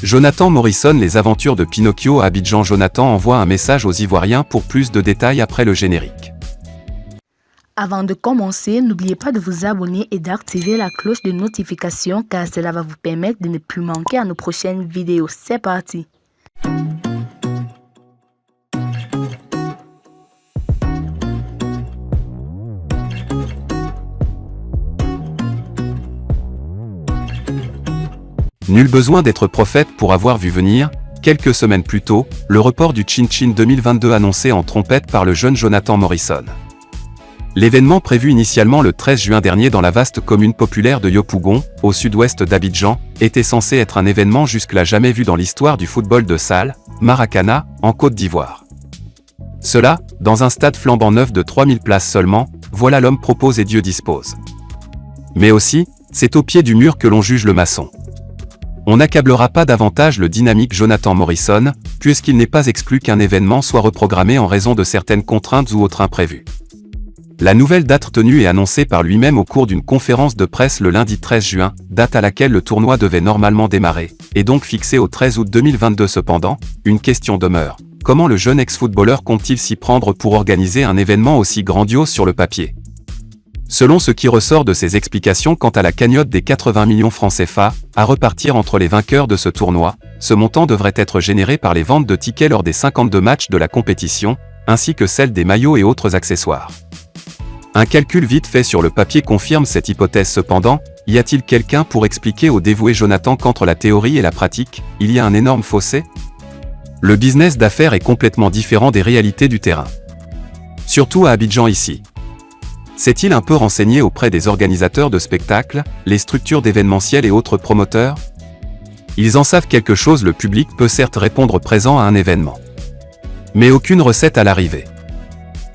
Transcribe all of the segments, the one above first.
Jonathan Morrison. Les aventures de Pinocchio à Abidjan. Jonathan envoie un message aux Ivoiriens pour plus de détails après le générique. Avant de commencer, n'oubliez pas de vous abonner et d'activer la cloche de notification car cela va vous permettre de ne plus manquer à nos prochaines vidéos. C'est parti! Nul besoin d'être prophète pour avoir vu venir, quelques semaines plus tôt, le report du Chin Chin 2022 annoncé en trompette par le jeune Jonathan Morrison. L'événement prévu initialement le 13 juin dernier dans la vaste commune populaire de Yopougon, au sud-ouest d'Abidjan, était censé être un événement jusque-là jamais vu dans l'histoire du football de salle, Maracana, en Côte d'Ivoire. Cela, dans un stade flambant neuf de 3000 places seulement, voilà l'homme propose et Dieu dispose. Mais aussi, c'est au pied du mur que l'on juge le maçon. On n'accablera pas davantage le dynamique Jonathan Morrison, puisqu'il n'est pas exclu qu'un événement soit reprogrammé en raison de certaines contraintes ou autres imprévus. La nouvelle date tenue et annoncée par lui-même au cours d'une conférence de presse le lundi 13 juin, date à laquelle le tournoi devait normalement démarrer, est donc fixée au 13 août 2022 cependant, une question demeure. Comment le jeune ex-footballeur compte-t-il s'y prendre pour organiser un événement aussi grandiose sur le papier? Selon ce qui ressort de ses explications quant à la cagnotte des 80 millions francs CFA, à repartir entre les vainqueurs de ce tournoi, ce montant devrait être généré par les ventes de tickets lors des 52 matchs de la compétition, ainsi que celle des maillots et autres accessoires. Un calcul vite fait sur le papier confirme cette hypothèse cependant, y a-t-il quelqu'un pour expliquer au dévoué Jonathan qu'entre la théorie et la pratique, il y a un énorme fossé? Le business d'affaires est complètement différent des réalités du terrain. Surtout à Abidjan ici. S'est-il un peu renseigné auprès des organisateurs de spectacles, les structures d'événementiel et autres promoteurs? Ils en savent quelque chose. Le public peut certes répondre présent à un événement. Mais aucune recette à l'arrivée.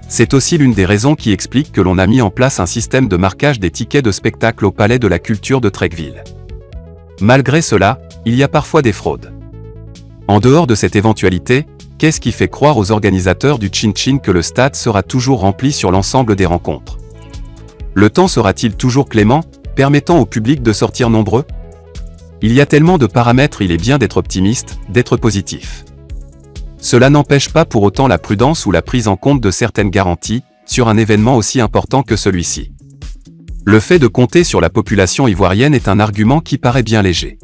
C'est aussi l'une des raisons qui explique que l'on a mis en place un système de marquage des tickets de spectacle au Palais de la Culture de Treichville. Malgré cela, il y a parfois des fraudes. En dehors de cette éventualité, qu'est-ce qui fait croire aux organisateurs du Chin Chin que le stade sera toujours rempli sur l'ensemble des rencontres? Le temps sera-t-il toujours clément, permettant au public de sortir nombreux? Il y a tellement de paramètres, il est bien d'être optimiste, d'être positif. Cela n'empêche pas pour autant la prudence ou la prise en compte de certaines garanties, sur un événement aussi important que celui-ci. Le fait de compter sur la population ivoirienne est un argument qui paraît bien léger.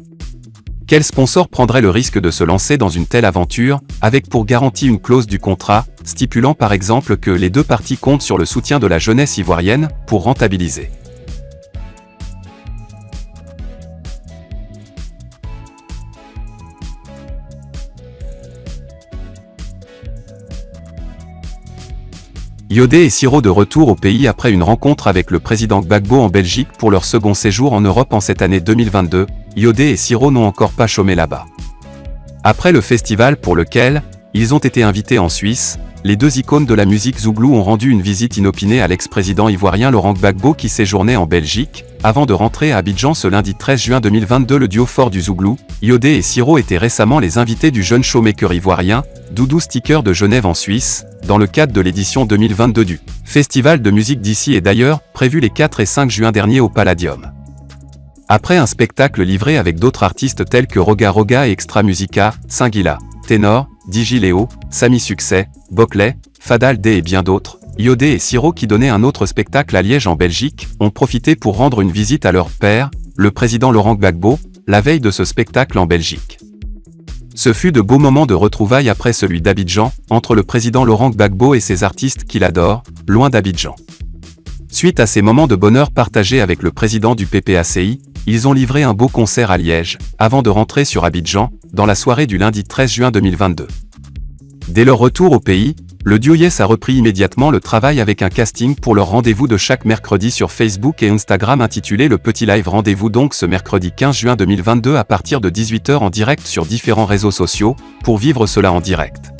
Quel sponsor prendrait le risque de se lancer dans une telle aventure, avec pour garantie une clause du contrat, stipulant par exemple que les deux parties comptent sur le soutien de la jeunesse ivoirienne, pour rentabiliser? Yodé et Siro de retour au pays après une rencontre avec le président Gbagbo en Belgique pour leur second séjour en Europe en cette année 2022, Yodé et Siro n'ont encore pas chômé là-bas. Après le festival pour lequel ils ont été invités en Suisse, les deux icônes de la musique zouglou ont rendu une visite inopinée à l'ex-président ivoirien Laurent Gbagbo qui séjournait en Belgique, avant de rentrer à Abidjan ce lundi 13 juin 2022. Le duo fort du zouglou, Yodé et Siro étaient récemment les invités du jeune showmaker ivoirien, Doudou Sticker de Genève en Suisse, dans le cadre de l'édition 2022 du Festival de musique d'ici et d'ailleurs, prévu les 4 et 5 juin dernier au Palladium. Après un spectacle livré avec d'autres artistes tels que Roga Roga et Extra Musica, Singila, Ténor, Digi Léo, Samy Succès, Boclet, Fadal D et bien d'autres, Yodé et Siro qui donnaient un autre spectacle à Liège en Belgique, ont profité pour rendre une visite à leur père, le président Laurent Gbagbo, la veille de ce spectacle en Belgique. Ce fut de beaux moments de retrouvailles après celui d'Abidjan, entre le président Laurent Gbagbo et ses artistes qu'il adore, loin d'Abidjan. Suite à ces moments de bonheur partagés avec le président du PPACI, ils ont livré un beau concert à Liège, avant de rentrer sur Abidjan, dans la soirée du lundi 13 juin 2022. Dès leur retour au pays, le duo Yes a repris immédiatement le travail avec un casting pour leur rendez-vous de chaque mercredi sur Facebook et Instagram intitulé Le Petit Live. Rendez-vous donc ce mercredi 15 juin 2022 à partir de 18h en direct sur différents réseaux sociaux, pour vivre cela en direct.